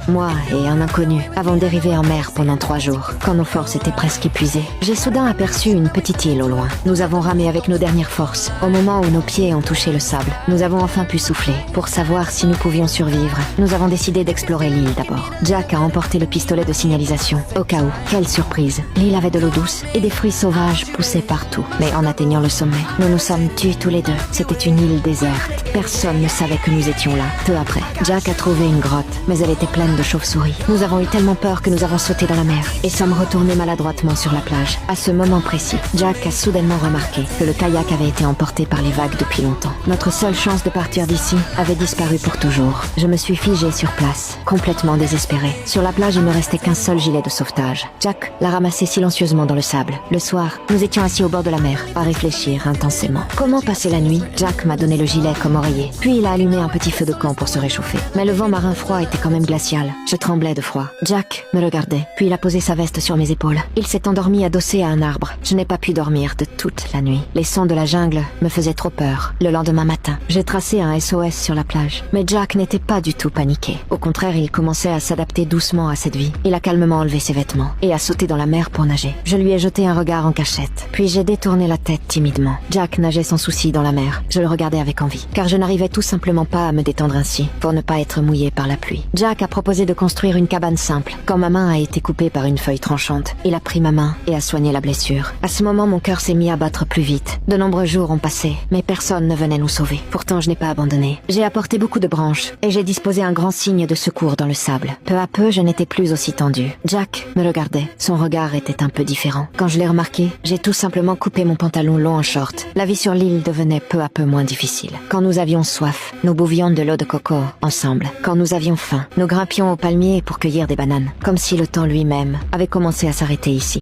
moi et un inconnu, avons dérivé en mer pendant 3 jours, quand nos forces étaient presque épuisées. J'ai soudain aperçu une petite île au loin. Nous avons ramé avec nos dernières forces. Au moment où nos pieds ont touché le sable, nous avons enfin pu souffler. Pour savoir si nous pouvions survivre, nous avons décidé d'explorer l'île d'abord. Jack a emporté le pistolet de signalisation, au cas où. Quelle surprise! L'île avait de l'eau douce et des fruits sauvages poussaient partout. Mais en atteignant le sommet, nous nous sommes tués tous les deux. C'était une île déserte. Personne ne savait que nous étions là. Peu après, Jack a trouvé une grotte, mais elle était pleine de chauves-souris. Nous avons eu tellement peur que nous avons sauté dans la mer et sommes retournés maladroitement sur la plage. À ce moment précis, Jack a soudainement remarqué que le kayak avait été emporté par les vagues depuis longtemps. Notre seule chance de partir d'ici avait disparu pour toujours. Je me suis figé sur place, complètement désespéré. Sur la plage, il ne restait qu'un seul gilet de sauvetage. Jack l'a ramassé silencieusement dans le sable. Le soir, nous étions assis au bord de la mer, à réfléchir intensément. Comment passer la nuit? Jack m'a donné le gilet comme oreiller. Puis il a allumé un petit feu de camp pour se réchauffer. Mais le vent marin froid était quand même glacial. Je tremblais de froid. Jack me regardait, puis il a posé sa veste sur mes épaules. Il s'est endormi adossé à un arbre. Je n'ai pas pu dormir de toute la nuit. Les sons de la jungle me faisaient trop peur. Le lendemain matin, j'ai tracé un SOS sur la plage. Mais Jack n'était pas du tout paniqué. Au contraire, il commençait à s'adapter doucement à cette vie. Il a calmement enlevé ses vêtements et a sauté dans la mer pour nager. Je lui ai jeté un regard en cachette. Puis j'ai détourné la tête timidement. Jack nageait sans souci dans la mer. Je le regardais avec envie, car je n'arrivais tout simplement pas à me détendre ainsi, pour ne pas être mouillé par la pluie. Jack a proposé de construire une cabane simple. Quand ma main a été coupée par une feuille tranchante, il a pris ma main et a soigné la blessure. À ce moment, mon cœur s'est mis à battre plus vite. De nombreux jours ont passé, mais personne ne venait nous sauver. Pourtant, je n'ai pas abandonné. J'ai apporté beaucoup de branches et j'ai disposé un grand signe de secours dans le sable. Peu à peu, je n'étais plus aussi tendu. Jack me regardait. Son regard était un peu différent. Quand je l'ai remarqué, j'ai tout simplement coupé mon pantalon long en short. La vie sur l'île devenait peu à peu moins difficile. Quand nous avions soif, nous buvions de l'eau de coco ensemble. Quand nous avions faim, nous grimpions au palmier pour cueillir des bananes. Comme si le temps lui-même avait commencé à s'arrêter ici.